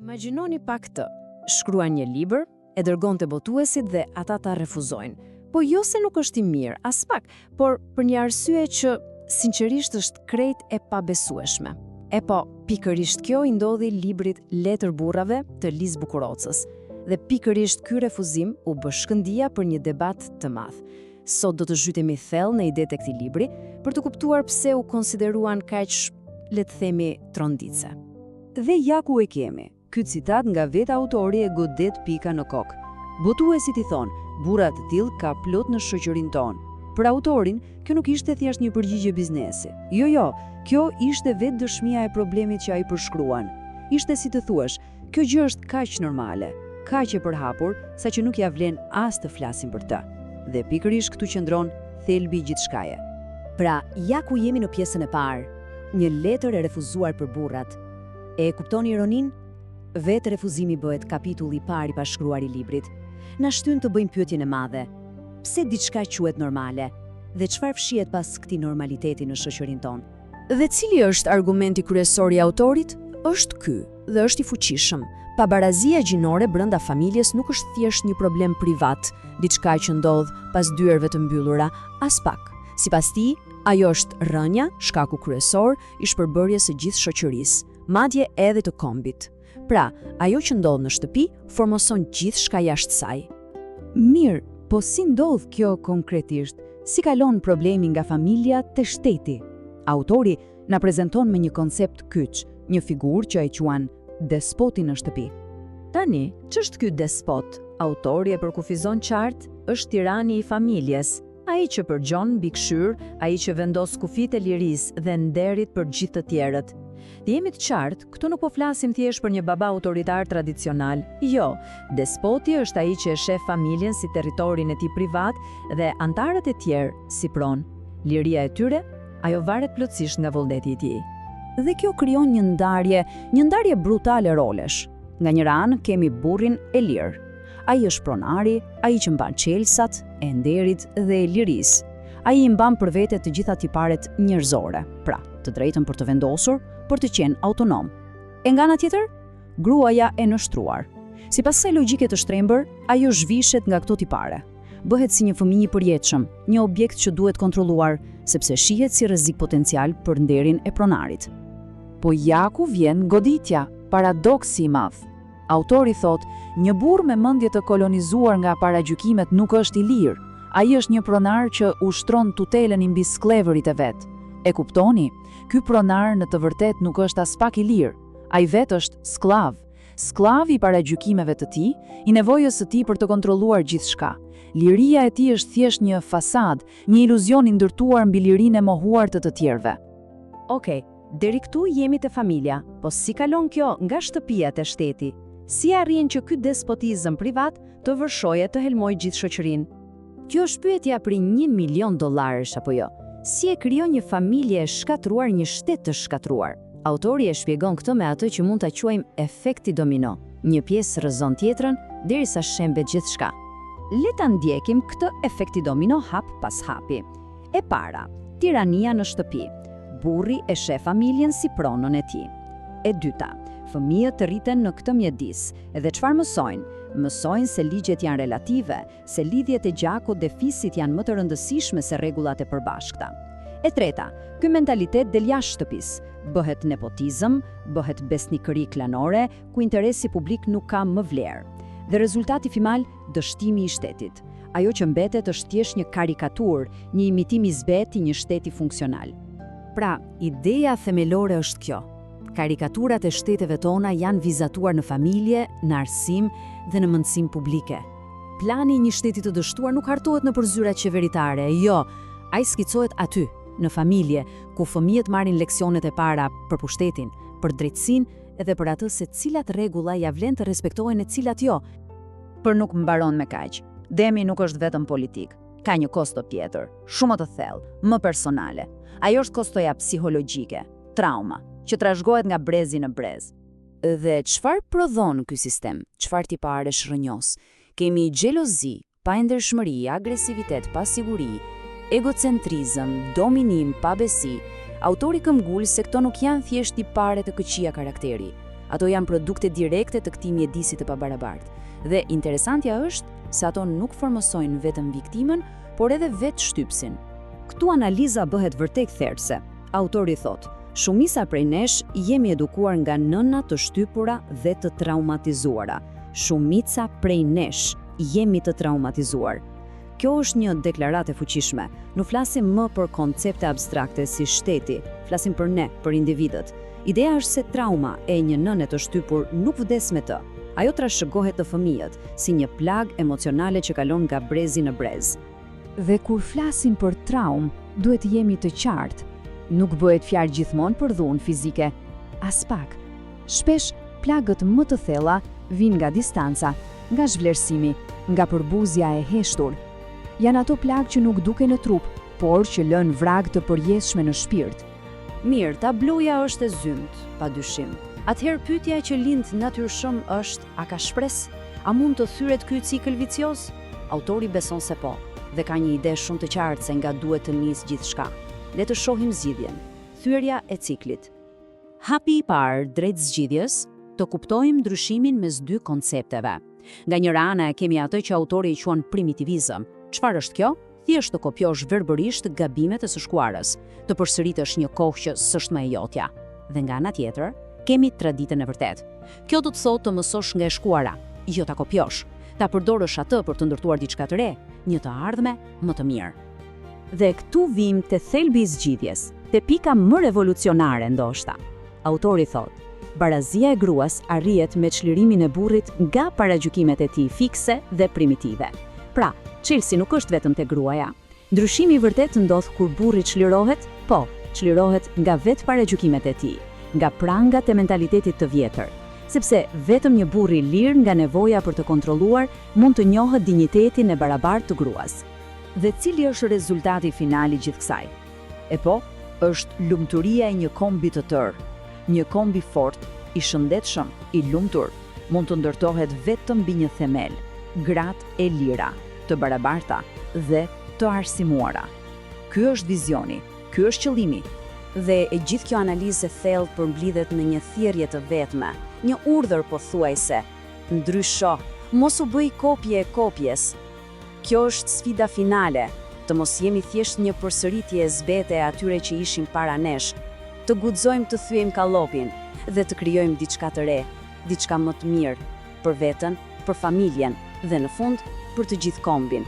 Imagjinoni pak këtë. Shkruan një libër, e dërgon te botuesit dhe ata ta refuzojnë. Po jo se nuk është i mirë, as pak, por për një arsye që sinqerisht është krejt e pabesueshme. E po, pikërisht kjo i ndodhi librit Letër burrave të Liz Bukurocës. Dhe pikërisht ky refuzim u bë shkëndija për një debat të madh. Sot do të zhytemi thellë në idetë e këtij libri për të kuptuar pse u konsideruan kaq, le të themi, trondice. Dhe ja ku e kemi. Ky citat nga vetë autori e godet pika në kokë. Botuesit i thonë, burra të tillë ka plot në shoqërinë tonë. Për autorin, kjo nuk ishte thjesht një përgjigje biznesi. Jo, kjo ishte vetë dëshmia e problemit që ai përshkruan. Ishte si të thuash, kjo gjë është kaq normale, kaq e përhapur, saqë nuk ja vlen as të flasim për të. Dhe pikërisht këtu qëndron thelbi i gjithçkaje. Pra, ja ku jemi në pjesën e parë. Një letër e refuzuar për burrat. E kuptoni ironinë? Vetë refuzimi bëhet kapitulli i parë i pashkruar i librit. Na shtyn të bëjmë pyetjen e madhe. Pse diçka quhet normale? Dhe çfarë fshihet pas këtij normaliteti në shoqërinë tonë? Dhe cili është argumenti kryesor i autorit? Është ky, dhe është i fuqishëm. Pabarazia gjinore brenda familjes nuk është thjesht një problem privat, diçka që ndodh pas dyerve të mbyllura, as pak. Sipas tij, ajo është rënja, shkaku kryesor i shpërbërjes së gjithë shoqërisë, madje edhe të kombit. Pra, ajo që ndodh në shtëpi formoson gjithçka jashtë saj. Mirë, po si ndodh kjo konkretisht? Si kalon problemi nga familja te shteti? Autori na prezanton me një koncept kyç, një figurë që ai quan despotin në shtëpi. Tani, ç'është ky despot? Autori e përkufizon qartë, është tirani i familjes, ai që përgjon mbi këshyr, ai që vendos kufit e lirisë dhe nderit për gjithë të tjerët. Të jemi të qartë, këtu nuk po flasim thjesht për një baba autoritar tradicional. Jo, despoti është ai që e sheh familjen si territorin e tij privat dhe antarët e tjerë si pronë. Liria e tyre, ajo varet plotësisht nga vullneti i tij. Dhe kjo krijon një ndarje brutale rolesh. Nga njëra anë kemi burrin e lirë. Ai është pronari, ai që mban çelësat, e nderit dhe e lirisë. Ai i mban për vete të gjitha tiparet njerëzore, pra, të drejtën për të vendosur, për të qenë autonom. E nga ana tjetër, gruaja e nështruar. Sipas kësaj logjike të shtrembër, ajo zhvishet nga këto tipare. Bëhet si një fëmijë i përjetshëm, një objekt që duhet kontrolluar, sepse shihet si rrezik potencial për nderin e pronarit. Po ja ku vjen goditja, paradoksi i madh. Autori thotë, një burr me mendje të kolonizuar nga paragjykimet nuk është i lirë. Ai është një pronar që ushtron tutelën i mbi skllëvërit e vet. E kuptoni? Ky pronar në të vërtet nuk është as pak i lirë. Ai vetë është sklav i paragjykimeve të tij, i nevojës së tij për të kontrolluar gjithçka. Liria e tij është thjesht një fasadë, një iluzion i ndërtuar mbi lirinë e mohuar të tjerëve. Okej, deri këtu jemi te familja, po si kalon kjo nga shtëpia te shteti? Si arrin që ky despotizëm privat të vërshojë të helmojë gjithë shoqërinë? Kjo është pyetja për $1 milion apo jo? Si e krijon një familje e shkatruar një shtet të shkatruar? Autori e shpjegon këtë me atë që mund ta quajmë efekti domino. Një pjesë rrezon tjetrën derisa shembet gjithçka. Le ta ndjekim këtë efekti domino hap pas hapi. E para, tirania në shtëpi. Burri e sheh familjen si pronën e tij. E dyta, fëmijët të rriten në këtë mjedis. Edhe çfarë mësojnë? Mësojnë se ligjet janë relative, se lidhjet e gjakut dhe fisit janë më të rëndësishme se rregullat e përbashkëta. E treta, ky mentalitet del jashtë shtëpisë. Bëhet nepotizëm, bëhet besnikëri klanore, ku interesi publik nuk ka më vlerë. Dhe rezultati final, dështimi i shtetit. Ajo që mbetet është thjesht një karikaturë, një imitim i zbet i një shteti funksional. Pra, ideja themelore është kjo. Karikaturat e shteteve tona janë vizatuar në familje, në arsim dhe në mendësim publike. Plani i një shteti të dështuar nuk hartohet në zyrat qeveritare, jo, ai skicohet aty, në familje, ku fëmijët marrin leksionet e para për pushtetin, për drejtësinë edhe për atë se cilat rregulla ja vlen të respektohen e cilat jo. Por nuk mbaron me kaq. Demi nuk është vetëm politik. Ka një kosto tjetër, shumë më të thellë, më personale. Ajo është kostoja psikologjike, trauma, që trashëgohet nga brezi në brez. Dhe çfarë prodhon ky sistem? Çfarë tipare shrënjos? Kemi xhelozi, pandershmëri, agresivitet, pasiguri, egocentrizëm, dominim, pabesi. Autori këmbgul se këto nuk janë thjesht tipare të këqija karakteri. Ato janë produkte direkte të këtij mjedisi të pabarabartë. Dhe interesantja është se ato nuk formosojnë vetëm viktimën, por edhe vetë shtypsin. Këtu analiza bëhet vërtet therrse. Autori thotë, shumica prej nesh jemi edukuar nga nëna të shtypura dhe të traumatizuara. Shumica prej nesh jemi të traumatizuar. Kjo është një deklaratë e fuqishme. Nuk flasim më për koncepte abstrakte si shteti, flasim për ne, për individët. Ideja është se trauma e një nëne të shtypur nuk vdes me të. Ajo trashëgohet të fëmijët, si një plagë emocionale që kalon nga brezi në brez. Dhe kur flasim për traumë, duhet të jemi të qartë. Nuk bëhet fjalë gjithmonë për dhunë fizike, as pak. Shpesh, plagët më të thella vijnë nga distanca, nga zhvlerësimi, nga përbuzja e heshtur. Janë ato plagë që nuk duken në trup, por që lën vrag të përjetshme në shpirt. Mirë, tabloja është e zymt, padyshim. Atëherë pyetja që lind natyrshëm është, a ka shpresë? A mund të thyret ky cikël vicioz? Autori beson se po, dhe ka një ide shumë të qartë se nga duhet të nisë gjithçka. Le të shohim zgjidhjen. Thyrja e ciklit. Hapi i parë drejt zgjidhjes, të kuptojmë ndryshimin mes dy koncepteve. Nga njëra ana kemi atë që autori i quan primitivizëm. Çfarë është kjo? Thjesht të kopjosh verbërisht gabimet e së shkuarës, të përsëritesh një kohë që s'është më e jotja. Dhe nga ana tjetër, kemi traditën e vërtetë. Kjo do të thotë të mësosh nga e shkuara, jo ta kopjosh, ta përdorësh atë për të ndërtuar diçka të re, një të ardhme më të mirë. Dhe këtu vim te thelbi i zgjidhjes, te pika më revolucionare ndoshta. Autori thotë, barazia e gruas arrihet me çlirimin e burrit nga paragjykimet e tij fikse dhe primitive. Pra, çelësi nuk është vetëm te gruaja. Ndryshimi i vërtet ndodh kur burri çlirohet, po, çlirohet nga vetë paragjykimet e tij, nga prangat e mentalitetit të vjetër. Sepse vetëm një burr i lirë nga nevoja për të kontrolluar mund të njohë dinjitetin e barabartë të gruas. Dhe cili është rezultati final i gjithë kësaj? E po, është lumturia e një kombi të tërë. Një kombi fort, i shëndetshëm, i lumtur, mund të ndërtohet vetëm mbi një themel, gratë e lira, të barabarta dhe të arsimuara. Ky është vizioni, ky është qëllimi. Dhe e gjithë kjo analizë e thellë përmblidhet në një thirrje të vetme, një urdhër pothuajse: ndrysho, mos u bëj kopje e kopjes. Kjo është sfida finale, të mos jemi thjesht një përsëritje e zbete e atyre që ishin para nesh, të guxojmë të thyejmë kallopin dhe të krijojmë diçka të re, diçka më të mirë për veten, për familjen dhe në fund për të gjithë kombin.